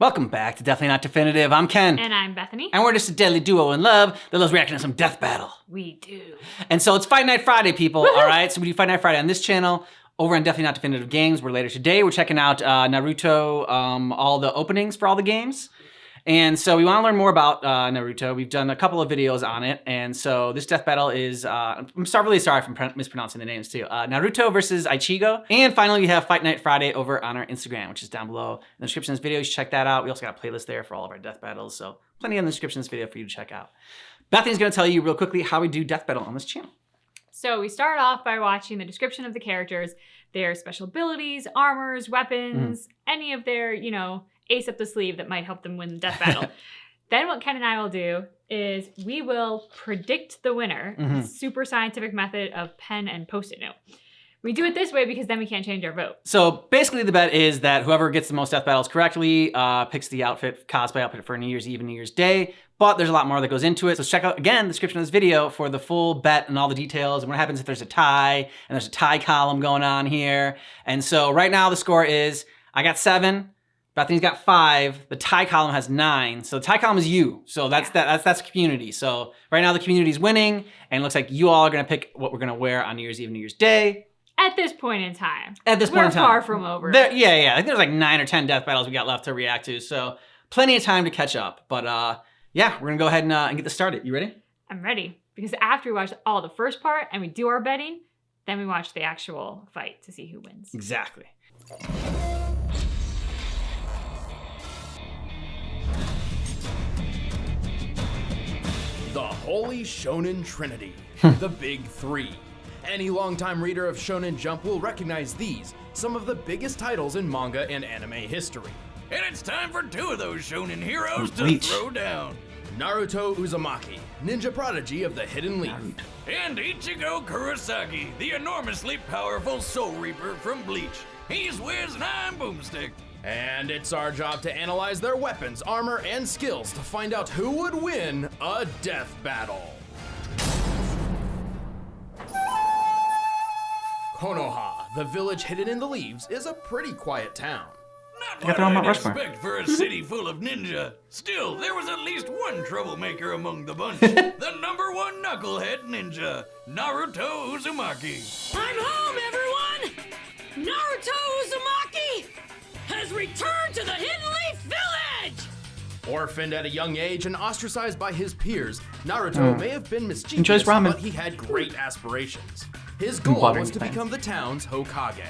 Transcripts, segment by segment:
Welcome back to Definitely Not Definitive. I'm Ken. And I'm Bethany. And we're just a deadly duo in love that loves reacting to some death battle. We do. And so it's Fight Night Friday, people, all right? So we do Fight Night Friday on this channel, over on Definitely Not Definitive Games, where later today we're checking out Naruto, all the openings for all the games. And so we want to learn more about Naruto. We've done a couple of videos on it. And so this death battle is, I'm really sorry for mispronouncing the names too. Naruto versus Ichigo. And finally, we have Fight Night Friday over on our Instagram, which is down below in the description of this video. You should check that out. We also got a playlist there for all of our death battles. So plenty in the description of this video for you to check out. Bethany's going to tell you real quickly how we do death battle on this channel. So we start off by watching the description of the characters, their special abilities, armors, weapons, any of their, ace up the sleeve that might help them win the death battle. Then what Ken and I will do is we will predict the winner. Super scientific method of pen and post-it note. We do it this way because then we can't change our vote. So basically the bet is that whoever gets the most death battles correctly picks the cosplay outfit for New Year's Eve and New Year's Day. But there's a lot more that goes into it. So check out, again, the description of this video for the full bet and all the details and what happens if there's a tie, and there's a tie column going on here. And so right now the score is, I got 7, Bethany's got 5, the tie column has 9. So the tie column is you. So that's community. So right now the community's winning, and it looks like you all are gonna pick what we're gonna wear on New Year's Eve and New Year's Day. At this point in time. We're far from over. Yeah. I think there's like 9 or 10 death battles we got left to react to. So plenty of time to catch up. But yeah, we're gonna go ahead and get this started. You ready? I'm ready. Because after we watch all the first part and we do our betting, then we watch the actual fight to see who wins. Exactly. The Holy Shonen Trinity, the Big Three. Any longtime reader of Shonen Jump will recognize these, some of the biggest titles in manga and anime history. And it's time for 2 of those shonen heroes to Bleach. throw down. Naruto Uzumaki, ninja prodigy of the Hidden Leaf. And Ichigo Kurosaki, the enormously powerful Soul Reaper from Bleach. He's Wiz and I'm Boomstick. And it's our job to analyze their weapons, armor, and skills to find out who would win a death battle. Konoha, the village hidden in the leaves, is a pretty quiet town. Not what I'd expect for a city full of ninja. Still, there was at least one troublemaker among the bunch. The #1 knucklehead ninja, Naruto Uzumaki. I'm home, everyone! Naruto Uzumaki has returned to the Hidden Leaf Village! Orphaned at a young age and ostracized by his peers, Naruto may have been mischievous, Enjoys ramen. but he had great aspirations. His goal was to become the town's Hokage.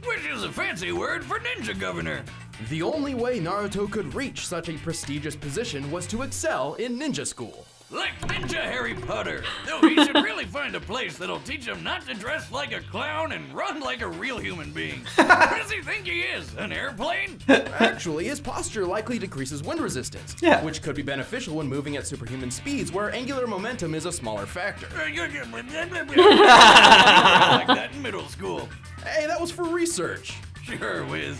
Which is a fancy word for ninja governor. The only way Naruto could reach such a prestigious position was to excel in ninja school. Like Ninja Harry Potter. Though he should really find a place that'll teach him not to dress like a clown and run like a real human being. What does he think he is, an airplane? Actually, his posture likely decreases wind resistance, which could be beneficial when moving at superhuman speeds where angular momentum is a smaller factor. Like that in middle school. Hey, that was for research. Sure, Wiz.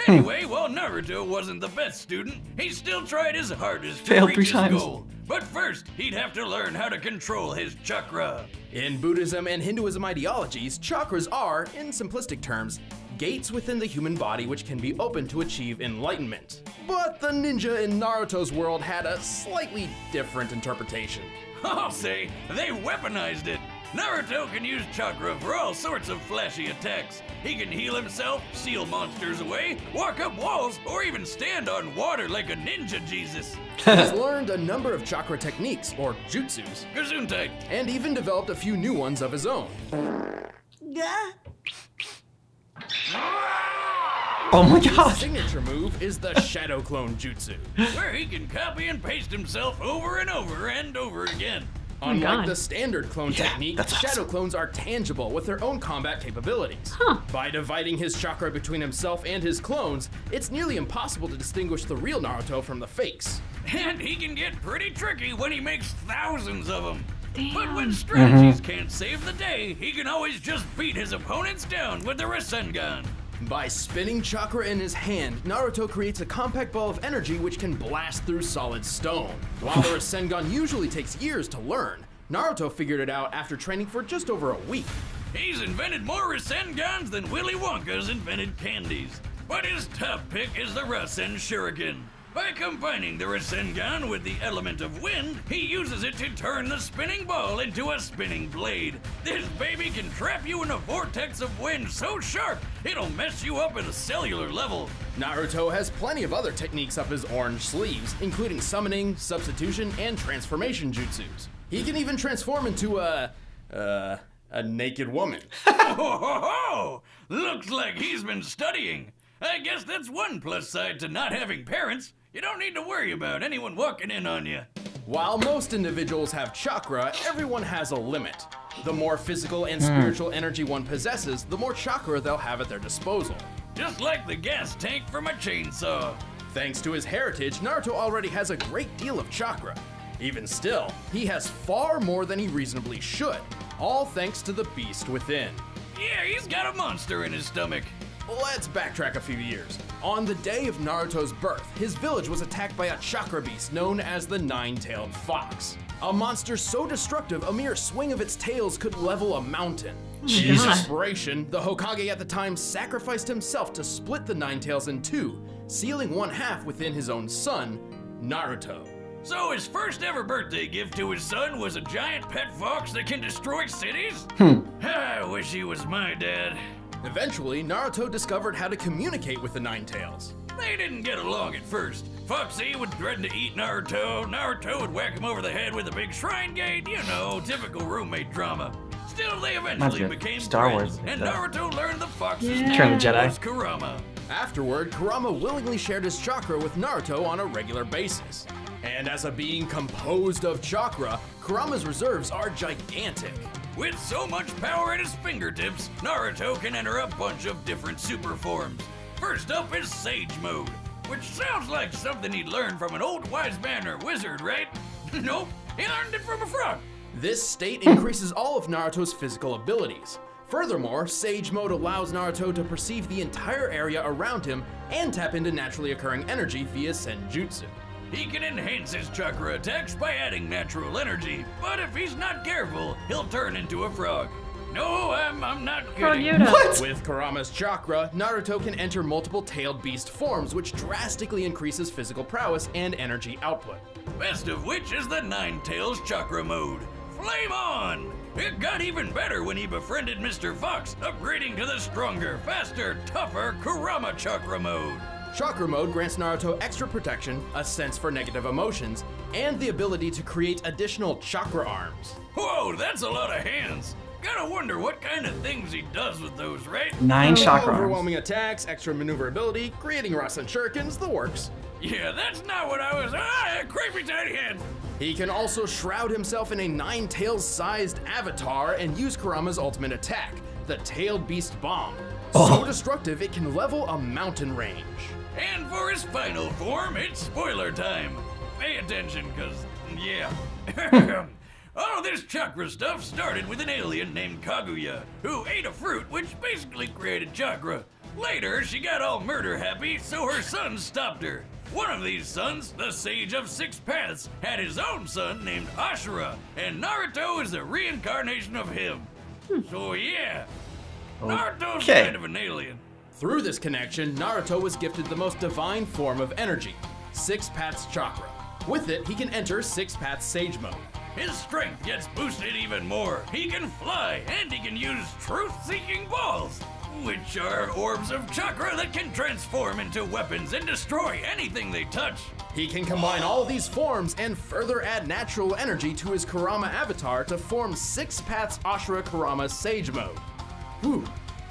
Anyway, while Naruto wasn't the best student, he still tried his hardest to Failed reach 3 his times. goal. But first, he'd have to learn how to control his chakra. In Buddhism and Hinduism ideologies, chakras are, in simplistic terms, gates within the human body which can be opened to achieve enlightenment. But the ninja in Naruto's world had a slightly different interpretation. I'll say, they weaponized it. Naruto can use chakra for all sorts of flashy attacks. He can heal himself, seal monsters away, walk up walls, or even stand on water like a ninja Jesus. He's learned a number of chakra techniques, or jutsus, Gesundheit. and even developed a few new ones of his own. Oh my His gosh. signature move is the Shadow Clone Jutsu. Where he can copy and paste himself over and over and over again. Unlike God. the standard clone technique, that's awesome. Shadow Clones are tangible with their own combat capabilities. By dividing his chakra between himself and his clones, it's nearly impossible to distinguish the real Naruto from the fakes. And he can get pretty tricky when he makes thousands of them. But when strategies can't save the day, he can always just beat his opponents down with the Rasengan. By spinning chakra in his hand, Naruto creates a compact ball of energy which can blast through solid stone. While the Rasengan usually takes years to learn, Naruto figured it out after training for just over a week. He's invented more Rasengans than Willy Wonka's invented candies. But his top pick is the Rasen Shuriken. By combining the Rasengan with the element of wind, he uses it to turn the spinning ball into a spinning blade. This baby can trap you in a vortex of wind so sharp, it'll mess you up at a cellular level. Naruto has plenty of other techniques up his orange sleeves, including summoning, substitution, and transformation jutsus. He can even transform into a naked woman. Ho ho ho! Looks like he's been studying. I guess that's one plus side to not having parents. You don't need to worry about anyone walking in on you. While most individuals have chakra, everyone has a limit. The more physical and spiritual energy one possesses, the more chakra they'll have at their disposal. Just like the gas tank from a chainsaw. Thanks to his heritage, Naruto already has a great deal of chakra. Even still, he has far more than he reasonably should, all thanks to the beast within. Yeah, he's got a monster in his stomach. Let's backtrack a few years. On the day of Naruto's birth, his village was attacked by a chakra beast known as the Nine-Tailed Fox. A monster so destructive, a mere swing of its tails could level a mountain. In desperation, the Hokage at the time sacrificed himself to split the Nine Tails in two, sealing one half within his own son, Naruto. So his first ever birthday gift to his son was a giant pet fox that can destroy cities? I wish he was my dad. Eventually, Naruto discovered how to communicate with the Nine Tails. They didn't get along at first. Foxy would threaten to eat Naruto. Naruto would whack him over the head with a big shrine gate. You know, typical roommate drama. Still, they eventually became Star friends, Wars. and Naruto learned the fox's Return of the name Jedi. was Kurama. Afterward, Kurama willingly shared his chakra with Naruto on a regular basis. And as a being composed of chakra, Kurama's reserves are gigantic. With so much power at his fingertips, Naruto can enter a bunch of different super forms. First up is Sage Mode, which sounds like something he'd learned from an old wise man or wizard, right? Nope, he learned it from a frog. This state increases all of Naruto's physical abilities. Furthermore, Sage Mode allows Naruto to perceive the entire area around him and tap into naturally occurring energy via Senjutsu. He can enhance his chakra attacks by adding natural energy, but if he's not careful, he'll turn into a frog. No, I'm not kidding. With Kurama's chakra, Naruto can enter multiple tailed beast forms, which drastically increases physical prowess and energy output. Best of which is the Nine Tails Chakra Mode. Flame on! It got even better when he befriended Mr. Fox, upgrading to the stronger, faster, tougher Kurama Chakra Mode. Chakra Mode grants Naruto extra protection, a sense for negative emotions, and the ability to create additional chakra arms. Whoa, that's a lot of hands. Gotta wonder what kind of things he does with those, right? 9 chakra arms. Overwhelming attacks, extra maneuverability, creating Rasen Shurikens, the works. Yeah, that's not what I was. Creepy tiny head. He can also shroud himself in a Nine Tails sized avatar and use Kurama's ultimate attack, the Tailed Beast Bomb. So destructive it can level a mountain range. And for his final form, it's spoiler time. Pay attention, cause, yeah. All this chakra stuff started with an alien named Kaguya, who ate a fruit which basically created chakra. Later, she got all murder happy, so her sons stopped her. One of these sons, the Sage of Six Paths, had his own son named Ashura, and Naruto is a reincarnation of him. So yeah, Naruto's kind of an alien. Through this connection, Naruto was gifted the most divine form of energy, Six Paths Chakra. With it, he can enter Six Paths Sage Mode. His strength gets boosted even more. He can fly, and he can use truth-seeking balls, which are orbs of chakra that can transform into weapons and destroy anything they touch. He can combine all these forms and further add natural energy to his Kurama avatar to form Six Paths Ashura Kurama Sage Mode. Whew.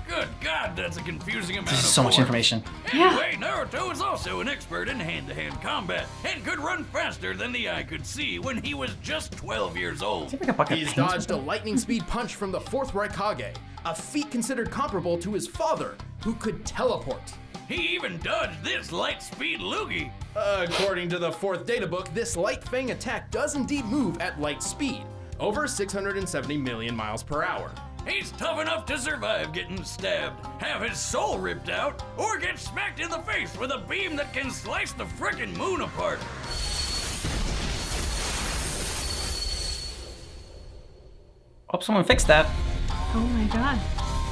Good God, that's a confusing amount of This is so much forms. information. Anyway, Naruto is also an expert in hand-to-hand combat and could run faster than the eye could see when he was just 12 years old. Like a bucket He's of paint. dodged a lightning speed punch from the 4th Raikage, a feat considered comparable to his father, who could teleport. He even dodged this light-speed loogie. According to the 4th databook, this Light Fang attack does indeed move at light speed, over 670 million miles per hour. He's tough enough to survive getting stabbed, have his soul ripped out, or get smacked in the face with a beam that can slice the frickin' moon apart. Hope someone fixed that. Oh my god.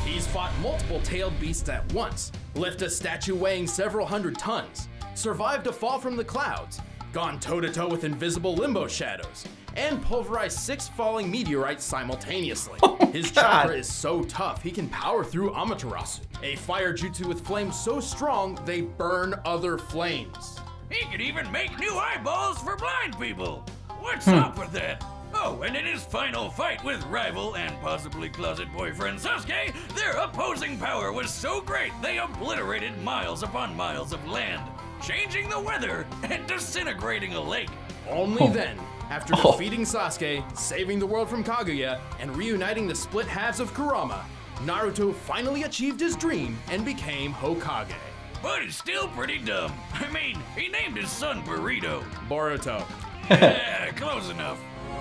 He's fought multiple tailed beasts at once, lift a statue weighing several hundred tons, survived a fall from the clouds, gone toe-to-toe with invisible limbo shadows, and pulverized 6 falling meteorites simultaneously. His chakra is so tough he can power through Amaterasu, a fire jutsu with flames so strong they burn other flames. He could even make new eyeballs for blind people. What's up with that? Oh, and in his final fight with rival and possibly closet boyfriend Sasuke, their opposing power was so great they obliterated miles upon miles of land, changing the weather and disintegrating a lake. Only then, after defeating Sasuke, saving the world from Kaguya, and reuniting the split halves of Kurama, Naruto finally achieved his dream and became Hokage. But he's still pretty dumb. I mean, he named his son Burrito. Boruto. Yeah, close enough.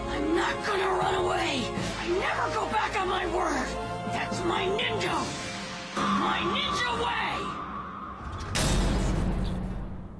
I'm not gonna run away. I never go back on my word. That's my ninja. My ninja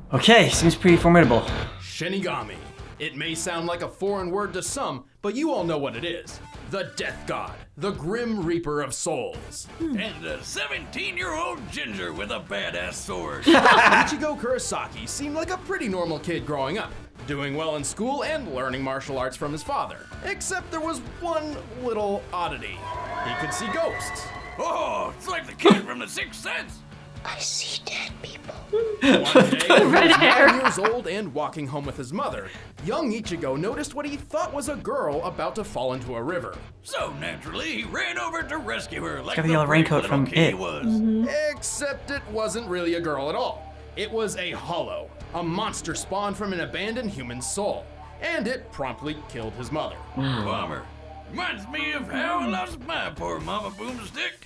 way. Okay, seems pretty formidable. Shinigami. It may sound like a foreign word to some, but you all know what it is. The Death God, the Grim Reaper of Souls. And a 17-year-old ginger with a badass sword. Ichigo Kurosaki seemed like a pretty normal kid growing up, doing well in school and learning martial arts from his father. Except there was one little oddity. He could see ghosts. Oh, it's like the kid from The Sixth Sense. I see dead people. One day, he Red was hair. 9 years old and walking home with his mother. Young Ichigo noticed what he thought was a girl about to fall into a river. So naturally, he ran over to rescue her like got the the yellow brave raincoat little from kid he It. was. Except it wasn't really a girl at all. It was a hollow, a monster spawned from an abandoned human soul. And it promptly killed his mother. Bummer. Reminds me of how I lost my poor mama boomstick.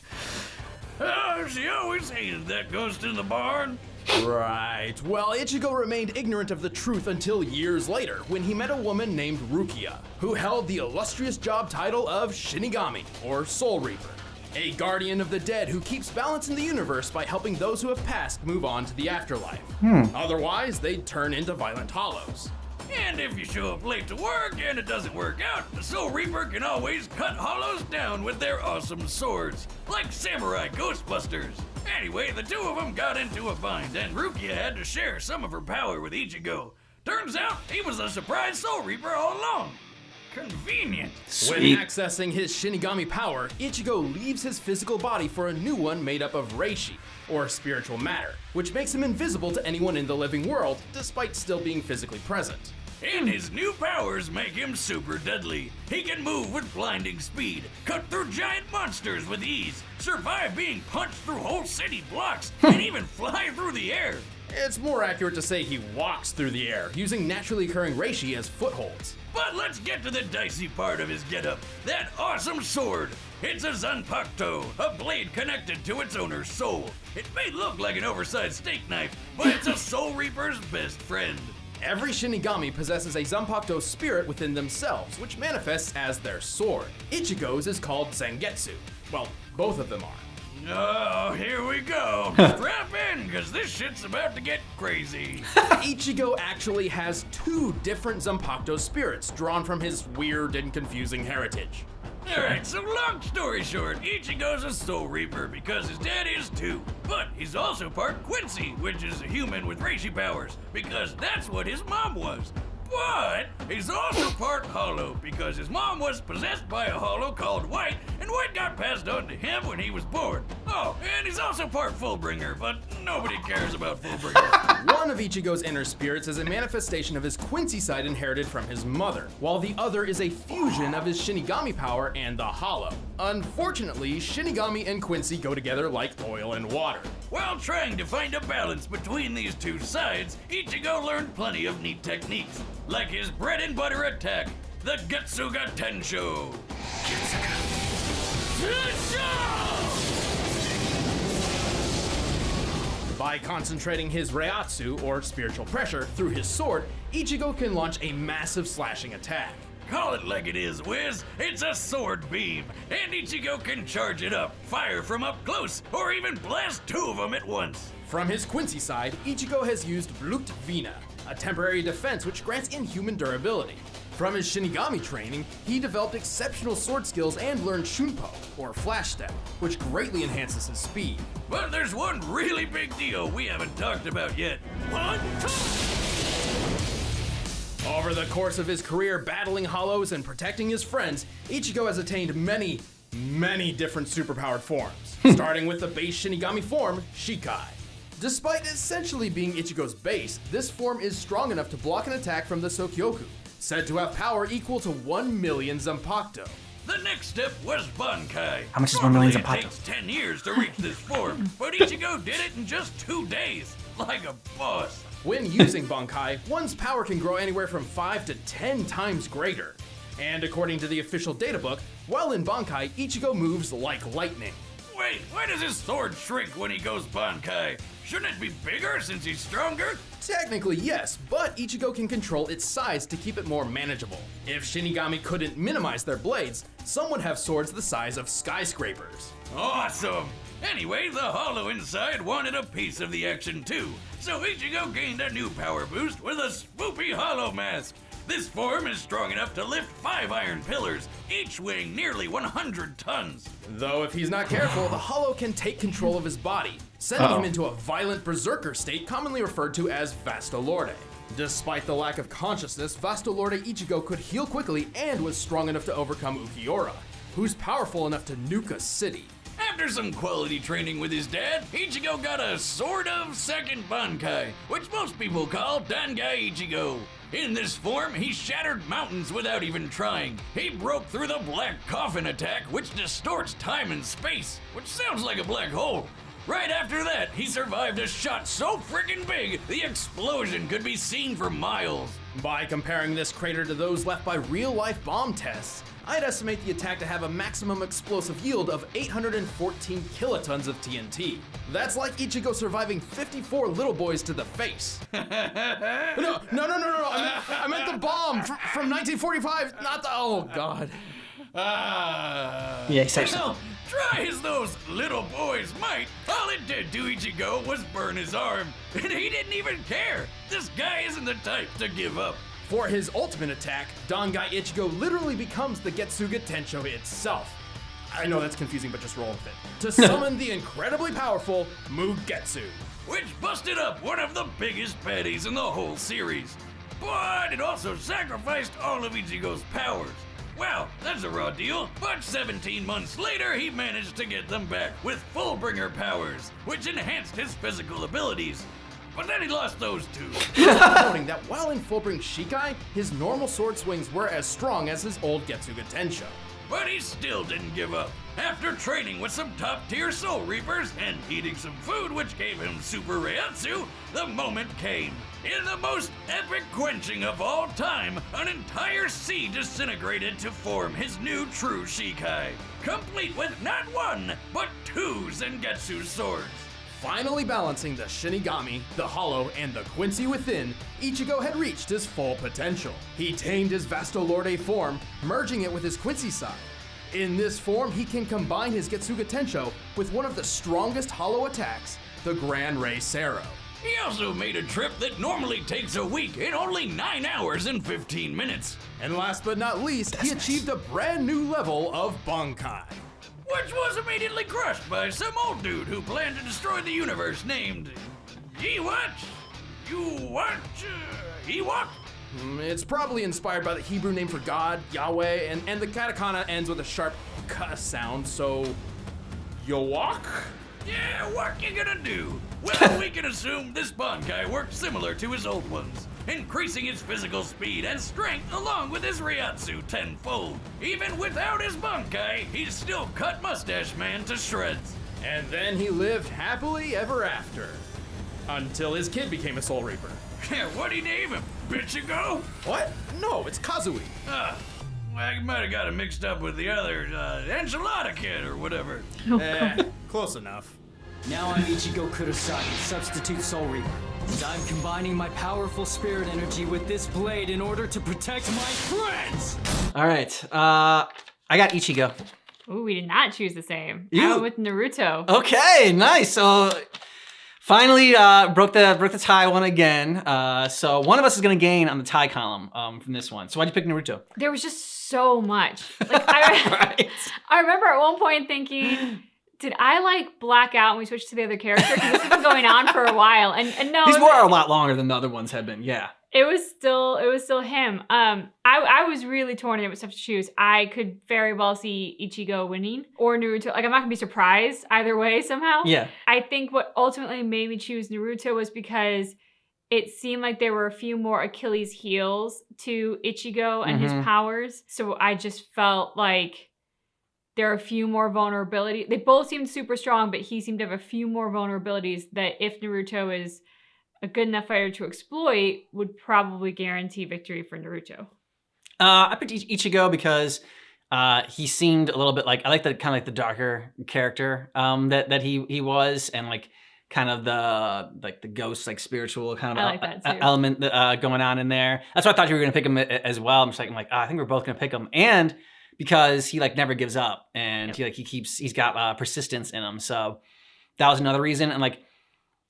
Oh, she always hated that ghost in the barn. Right. Well, Ichigo remained ignorant of the truth until years later, when he met a woman named Rukia, who held the illustrious job title of Shinigami, or Soul Reaper, a guardian of the dead who keeps balance in the universe by helping those who have passed move on to the afterlife. Otherwise, they'd turn into violent hollows. And if you show up late to work and it doesn't work out, the Soul Reaper can always cut hollows down with their awesome swords, like samurai ghostbusters. Anyway, the two of them got into a bind, and Rukia had to share some of her power with Ichigo. Turns out, he was a surprise Soul Reaper all along. Convenient. Sweet. When accessing his Shinigami power, Ichigo leaves his physical body for a new one made up of reishi, or spiritual matter, which makes him invisible to anyone in the living world, despite still being physically present. And his new powers make him super deadly. He can move with blinding speed, cut through giant monsters with ease, survive being punched through whole city blocks, and even fly through the air. It's more accurate to say he walks through the air, using naturally occurring reishi as footholds. But let's get to the dicey part of his getup. That awesome sword. It's a Zanpakuto, a blade connected to its owner's soul. It may look like an oversized steak knife, but it's a Soul Reaper's best friend. Every Shinigami possesses a Zanpakuto spirit within themselves, which manifests as their sword. Ichigo's is called Zangetsu. Well, both of them are. Oh, here we go. Strap in, because this shit's about to get crazy. Ichigo actually has 2 different Zanpakuto spirits drawn from his weird and confusing heritage. Alright, so long story short, Ichigo's a Soul Reaper because his dad is too. But he's also part Quincy, which is a human with reishi powers, because that's what his mom was. But he's also part Hollow because his mom was possessed by a Hollow called White, and White got passed on to him when he was born. Oh, and he's also part Fullbringer, but nobody cares about Fullbringer. One of Ichigo's inner spirits is a manifestation of his Quincy side inherited from his mother, while the other is a fusion of his Shinigami power and the Hollow. Unfortunately, Shinigami and Quincy go together like oil and water. While trying to find a balance between these two sides, Ichigo learned plenty of neat techniques, like his bread and butter attack, the Getsuga Tensho. By concentrating his Reiatsu, or spiritual pressure, through his sword, Ichigo can launch a massive slashing attack. Call it like it is, Wiz. It's a sword beam, and Ichigo can charge it up, fire from up close, or even blast 2 of them at once. From his Quincy side, Ichigo has used Blut Vina, a temporary defense which grants inhuman durability. From his Shinigami training, he developed exceptional sword skills and learned Shunpo, or Flash Step, which greatly enhances his speed. But there's one really big deal we haven't talked about yet. Over the course of his career battling hollows and protecting his friends, Ichigo has attained many different superpowered forms, starting with the base Shinigami form, Shikai. Despite essentially being Ichigo's base, this form is strong enough to block an attack from the Sokyoku, said to have power equal to 1 million Zanpakuto. The next step was Bankai. How much is 1 million Normally Zanpakuto? it takes 10 years to reach this form, but Ichigo did it in just 2 days, like a boss. When using Bankai, one's power can grow anywhere from 5 to 10 times greater. And according to the official databook, while in Bankai, Ichigo moves like lightning. Wait, why does his sword shrink when he goes Bankai? Shouldn't it be bigger since he's stronger? Technically, yes, but Ichigo can control its size to keep it more manageable. If Shinigami couldn't minimize their blades, some would have swords the size of skyscrapers. Awesome! Anyway, the hollow inside wanted a piece of the action too, so Ichigo gained a new power boost with a swoopy hollow mask. This form is strong enough to lift 5 iron pillars, each weighing nearly 100 tons. Though if he's not careful, the hollow can take control of his body, sending him into a violent berserker state commonly referred to as Vastolorde. Despite the lack of consciousness, Vastolorde Ichigo could heal quickly and was strong enough to overcome Ukiura, who's powerful enough to nuke a city. After some quality training with his dad, Ichigo got a sort of second Bankai, which most people call Dangai Ichigo. In this form, he shattered mountains without even trying. He broke through the black coffin attack, which distorts time and space, which sounds like a black hole. Right after that, he survived a shot so freaking big, the explosion could be seen for miles. By comparing this crater to those left by real-life bomb tests, I'd estimate the attack to have a maximum explosive yield of 814 kilotons of TNT. That's like Ichigo surviving 54 little boys to the face. No. I meant the bomb from 1945, not the, oh God. Yeah, exactly. Well, try as those little boys might, all it did to Ichigo was burn his arm, and he didn't even care. This guy isn't the type to give up. For his ultimate attack, Dangai Ichigo literally becomes the Getsuga Tensho itself. I know that's confusing, but just roll with it. To summon the incredibly powerful Mugetsu. Which busted up one of the biggest baddies in the whole series. But it also sacrificed all of Ichigo's powers. Well, that's a raw deal, but 17 months later he managed to get them back with Fullbringer powers, which enhanced his physical abilities. But then he lost those two. Noting that while in Fullbring Shikai, his normal sword swings were as strong as his old Getsuga Tensho. But he still didn't give up. After training with some top-tier Soul Reapers and eating some food which gave him Super Reiatsu, the moment came. In the most epic quenching of all time, an entire sea disintegrated to form his new true Shikai, complete with not one, but 2 Zangetsu swords. Finally balancing the Shinigami, the Hollow, and the Quincy within, Ichigo had reached his full potential. He tamed his Vastolorde form, merging it with his Quincy side. In this form, he can combine his Getsuga Tensho with one of the strongest Hollow attacks, the Gran Rei Sero. He also made a trip that normally takes a week in only 9 hours and 15 minutes. And last but not least, he achieved a brand new level of Bankai. Which was immediately crushed by some old dude who planned to destroy the universe named Ewok? It's probably inspired by the Hebrew name for God, Yahweh, and the katakana ends with a sharp k sound, so Yowok? Yeah, what you gonna do? Well, we can assume this Bankai worked similar to his old ones, increasing his physical speed and strength along with his Reiatsu tenfold. Even without his Bankai, he still cut Mustache Man to shreds. And then he lived happily ever after. Until his kid became a Soul Reaper. Yeah, what'd he name him? Ichigo? What? No, it's Kazui. I might have got it mixed up with the other, Enchilada Kid or whatever. Close enough. Now I'm Ichigo Kurosaki, substitute Soul Reaper. And I'm combining my powerful spirit energy with this blade in order to protect my friends! All right, I got Ichigo. Ooh, we did not choose the same. You- How with Naruto? Okay, nice. So Finally, broke the tie one again. So one of us is gonna gain on the tie column from this one. So why'd you pick Naruto? There was just so much. Like I remember at one point thinking, did I like black out when we switched to the other character? Because this has been going on for a while, and no, These were a lot longer than the other ones have been. Yeah. It was still him. I was really torn. It was tough to choose. I could very well see Ichigo winning or Naruto. Like I'm not gonna be surprised either way somehow. Yeah. I think what ultimately made me choose Naruto was because it seemed like there were a few more Achilles heels to Ichigo and his powers. So I just felt like there are a few more vulnerabilities. They both seemed super strong, but he seemed to have a few more vulnerabilities that if Naruto is a good enough fighter to exploit, would probably guarantee victory for Naruto. I picked Ichigo because he seemed a little bit like, I like the kind of like the darker character that he was, and like kind of the ghost, like spiritual kind of I like that too. element going on in there. That's why I thought you were gonna pick him as well. I'm like, I think we're both gonna pick him, and because he like never gives up, and he's got persistence in him. So that was another reason, and like.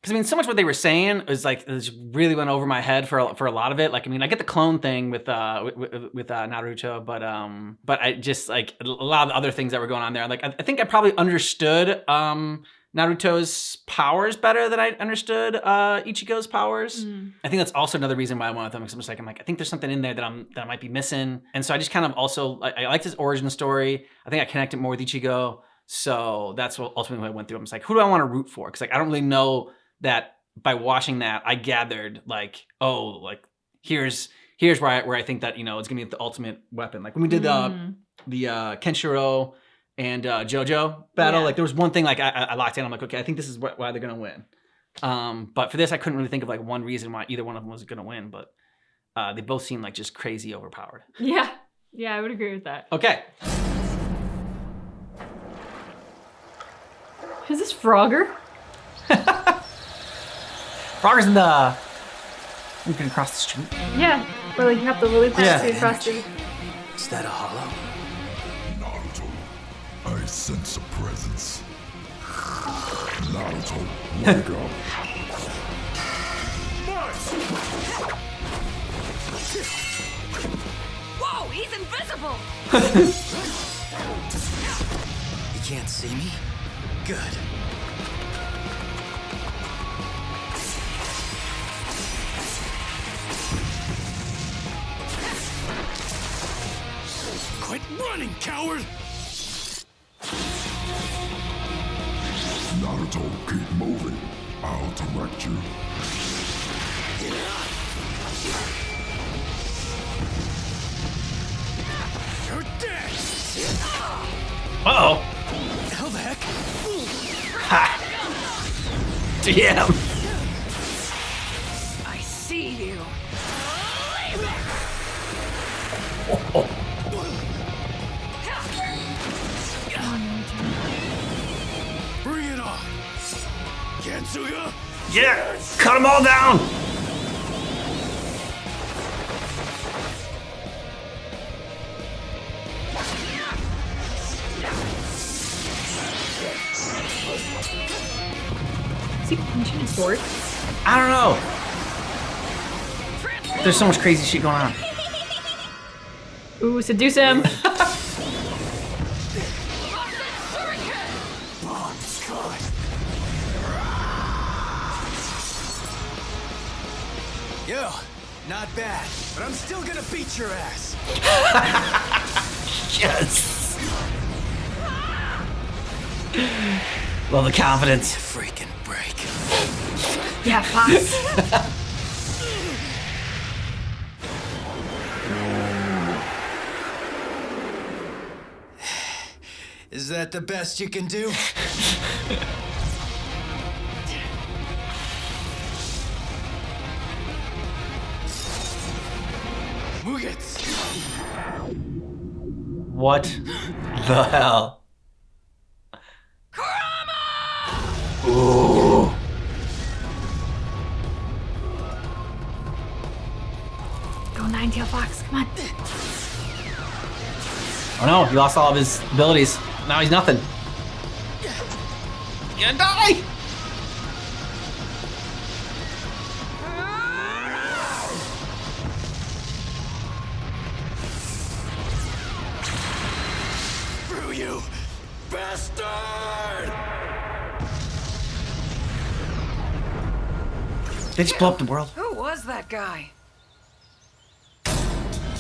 Because I mean, so much what they were saying was like it really went over my head for a lot of it. Like I mean, I get the clone thing with Naruto, but I just like a lot of the other things that were going on there. Like I think I probably understood Naruto's powers better than I understood Ichigo's powers. I think that's also another reason why I went with them, because I'm like I think there's something in there that I might be missing, and so I just kind of also I liked his origin story. I think I connected more with Ichigo, so that's what ultimately I went through. I'm just like, who do I want to root for? Because like I don't really know. That by watching that, I gathered like, oh, like here's where I think that it's gonna be the ultimate weapon. Like when we did the Kenshiro and JoJo battle, like there was one thing like I locked in. I'm like, okay, I think this is why they're gonna win. But for this, I couldn't really think of like one reason why either one of them was gonna win. But they both seem like just crazy overpowered. Yeah, I would agree with that. Okay. Is this Frogger? Frogger's in the. You can cross the street. Yeah, or like you have to really pass to across the. Is that a hollow? Naruto, I sense a presence. Naruto, wake up. Whoa, he's invisible! You can't see me? Good. Quit running, coward! Naruto, keep moving. I'll direct you. You're dead! Uh-oh. Hell the heck? Ha! Damn! I see you. Bring it on! Kensuya! Yeah! Cut them all down! Is he punching his sword? I don't know. There's so much crazy shit going on. Ooh, seduce him. Yo, not bad, but I'm still gonna beat your ass. Yes! Love the confidence. Freaking break. Yeah, Fox. Is that the best you can do? Mugetsu. What the hell? Ooh. Go Nine-Tail Fox, come on. Oh no, he lost all of his abilities. Now he's nothing. You're gonna die! bastard! They just blow up the world. Who was that guy?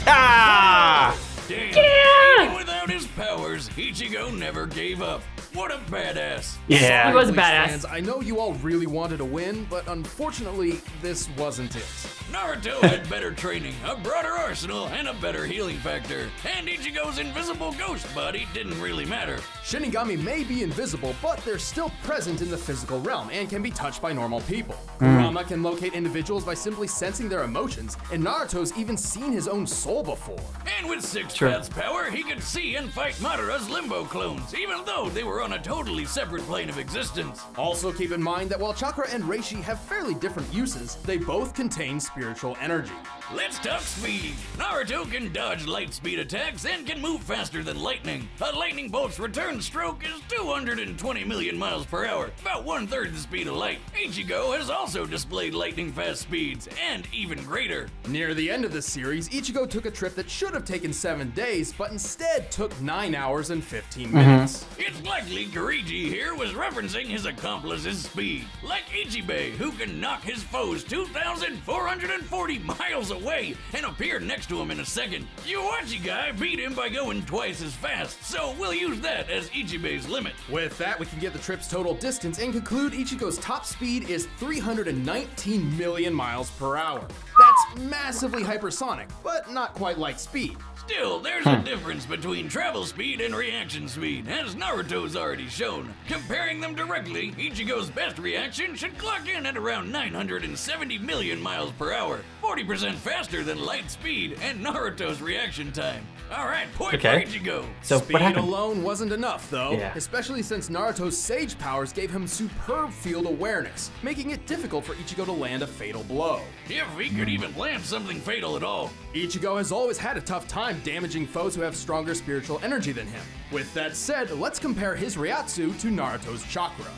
Ah! Damn. Even without his powers, Ichigo never gave up. What a badass. Yeah. He was a Bleach badass. fans, I know you all really wanted to win, but unfortunately, this wasn't it. Naruto had better training, a broader arsenal, and a better healing factor. And Ichigo's invisible ghost body didn't really matter. Shinigami may be invisible, but they're still present in the physical realm and can be touched by normal people. Kurama can locate individuals by simply sensing their emotions, and Naruto's even seen his own soul before. And with Six Sure. Paths power, he could see and fight Madara's limbo clones, even though they were on a totally separate plane of existence. Also keep in mind that while Chakra and Reishi have fairly different uses, they both contain spiritual energy. Let's talk speed. Naruto can dodge light speed attacks and can move faster than lightning. A lightning bolt's return stroke is 220 million miles per hour, about 1/3 the speed of light. Ichigo has also displayed lightning fast speeds, and even greater. Near the end of the series, Ichigo took a trip that should have taken 7 days, but instead took 9 hours and 15 minutes. It's likely Kirigi here was referencing his accomplice's speed, like Ichibei, who can knock his foes 2,440 miles away and appear next to him in a second. Yuachi guy beat him by going twice as fast, so we'll use that as Ichibei's limit. With that, we can get the trip's total distance and conclude Ichigo's top speed is 319 million miles per hour. That's massively hypersonic, but not quite light speed. Still, there's a difference between travel speed and reaction speed, as Naruto's already shown. Comparing them directly, Ichigo's best reaction should clock in at around 970 million miles per hour, 40% faster than light speed and Naruto's reaction time. Alright, point Okay. for Ichigo. So Speed what happened? alone wasn't enough, though, Yeah. especially since Naruto's Sage powers gave him superb field awareness, making it difficult for Ichigo to land a fatal blow. If he could even land something fatal at all. Ichigo has always had a tough time damaging foes who have stronger spiritual energy than him. With that said, let's compare his Ryatsu to Naruto's chakra.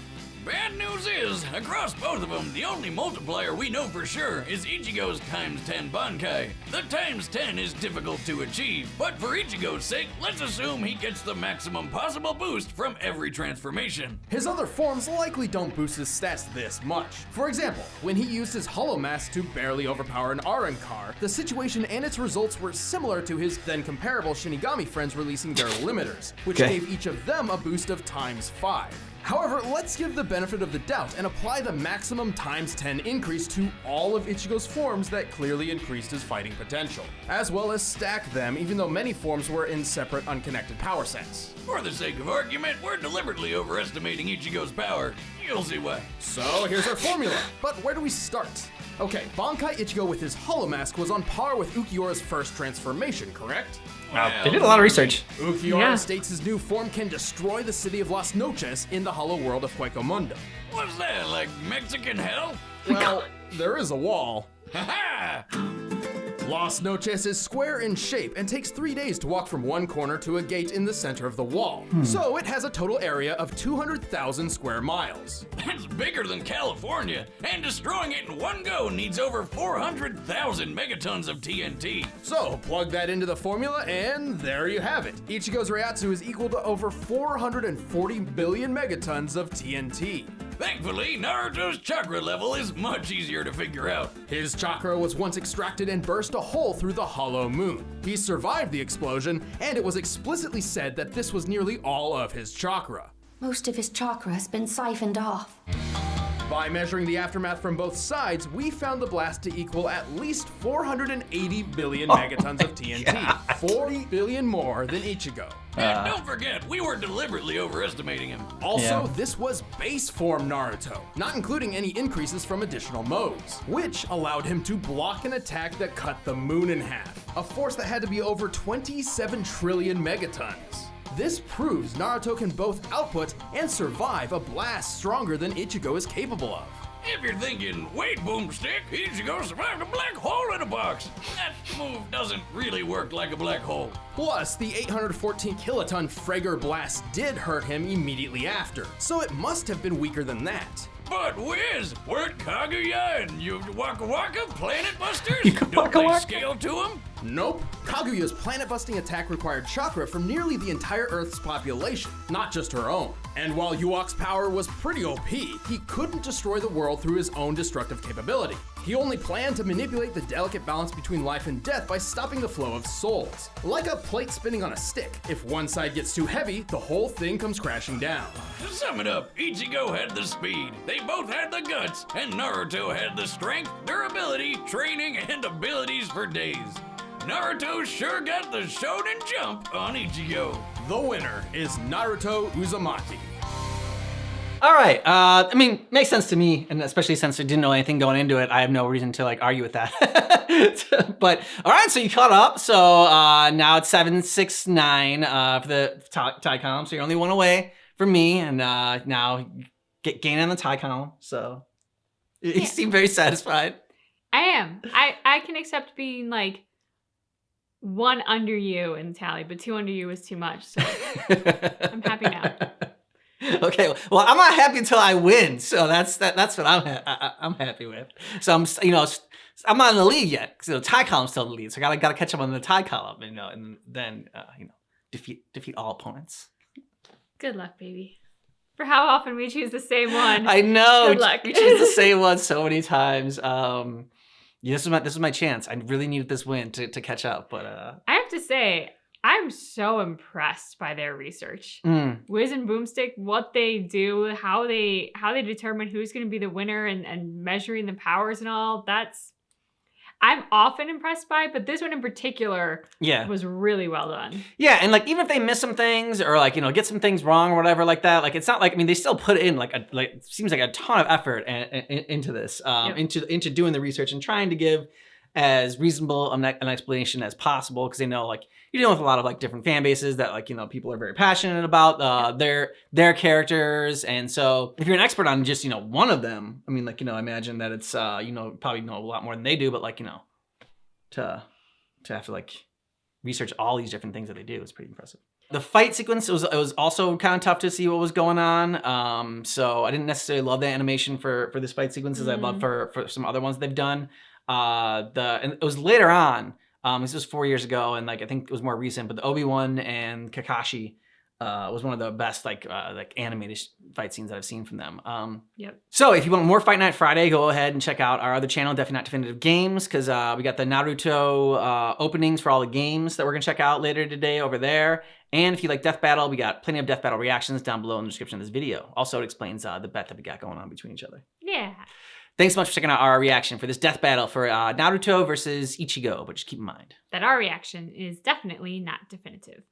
Bad news is, across both of them, the only multiplier we know for sure is Ichigo's times 10 Bankai. The times 10 is difficult to achieve, but for Ichigo's sake, let's assume he gets the maximum possible boost from every transformation. His other forms likely don't boost his stats this much. For example, when he used his Hollow Mask to barely overpower an Arankar, the situation and its results were similar to his then comparable Shinigami friends releasing their limiters, which Okay. gave each of them a boost of times 5. However, let's give the benefit of the doubt and apply the maximum times 10 increase to all of Ichigo's forms that clearly increased his fighting potential, as well as stack them even though many forms were in separate unconnected power sets. For the sake of argument, we're deliberately overestimating Ichigo's power. You'll see why. So here's our formula, but where do we start? Okay, Bankai Ichigo with his Hollow Mask was on par with Ukiyora's first transformation, correct? Wow, they did a lot of research. Ukiyora Yeah. states his new form can destroy the city of Las Noches in the hollow world of Mundo. What's that, like Mexican hell? Well, there is a wall. Ha-ha! Las Noches is square in shape and takes 3 days to walk from one corner to a gate in the center of the wall. So it has a total area of 200,000 square miles. That's bigger than California, and destroying it in one go needs over 400,000 megatons of TNT. So plug that into the formula and there you have it. Ichigo's Ryatsu is equal to over 440 billion megatons of TNT. Thankfully, Naruto's chakra level is much easier to figure out. His chakra was once extracted and burst a hole through the hollow moon. He survived the explosion, and it was explicitly said that this was nearly all of his chakra. Most of his chakra has been siphoned off. By measuring the aftermath from both sides, we found the blast to equal at least 480 billion megatons of TNT. 40 billion more than Ichigo. And don't forget, we were deliberately overestimating him. Also, Yeah. this was base form Naruto, not including any increases from additional modes, which allowed him to block an attack that cut the moon in half, a force that had to be over 27 trillion megatons. This proves Naruto can both output and survive a blast stronger than Ichigo is capable of. If you're thinking, wait, Boomstick, Ichigo survived a black hole in a box. That move doesn't really work like a black hole. Plus, the 814 kiloton Fragor blast did hurt him immediately after, so it must have been weaker than that. But Wiz, weren't Kaguya and you Waka Waka Planet Busters? You Waka Don't they Waka? scale to him? Nope. Kaguya's planet-busting attack required chakra from nearly the entire Earth's population, not just her own. And while Yuok's power was pretty OP, he couldn't destroy the world through his own destructive capability. He only planned to manipulate the delicate balance between life and death by stopping the flow of souls. Like a plate spinning on a stick, if one side gets too heavy, the whole thing comes crashing down. To sum it up, Ichigo had the speed, they both had the guts, and Naruto had the strength, durability, training, and abilities for days. Naruto sure got the shonen jump on Ichigo. The winner is Naruto Uzumaki. All right. I mean, makes sense to me, and especially since I didn't know anything going into it, I have no reason to like argue with that. But all right, so you caught up. So now it's 7-6-9 for the tie column. So you're only one away from me, and now gain on the tie column. So you seem very satisfied. I am. I can accept being like one under you in the tally, but two under you is too much. So I'm happy now. Okay, well, I'm not happy until I win, so that's what I'm happy with. So I'm not in the lead yet, because the tie column's still in the lead. So I gotta catch up on the tie column, and then defeat all opponents. Good luck, baby. For how often we choose the same one. I know. Good luck. We choose the same one so many times. This is my chance. I really needed this win to catch up, but I have to say, I'm so impressed by their research. Wiz and Boomstick, what they do, how they determine who's going to be the winner, and measuring the powers and all. I'm often impressed by, but this one in particular was really well done. Yeah, and like even if they miss some things or like get some things wrong or whatever like that, like it's not like they still put in like seems like a ton of effort into this, into doing the research and trying to give as reasonable an explanation as possible, because they know like you're dealing with a lot of like different fan bases that like people are very passionate about their characters, and so if you're an expert on just one of them, I mean like I imagine that it's probably know a lot more than they do, but like to have to like research all these different things that they do is pretty impressive. The fight sequence, it was also kind of tough to see what was going on. So I didn't necessarily love the animation for this fight sequence as I loved for some other ones they've done. And it was later on. This was 4 years ago, and like I think it was more recent. But the Obi-Wan and Kakashi was one of the best like animated fight scenes that I've seen from them. So if you want more Fight Night Friday, go ahead and check out our other channel, Definitely Not Definitive Games, because we got the Naruto openings for all the games that we're gonna check out later today over there. And if you like Death Battle, we got plenty of Death Battle reactions down below in the description of this video. Also, it explains the bet that we got going on between each other. Yeah. Thanks so much for checking out our reaction for this death battle for Naruto versus Ichigo, but just keep in mind that our reaction is definitely not definitive.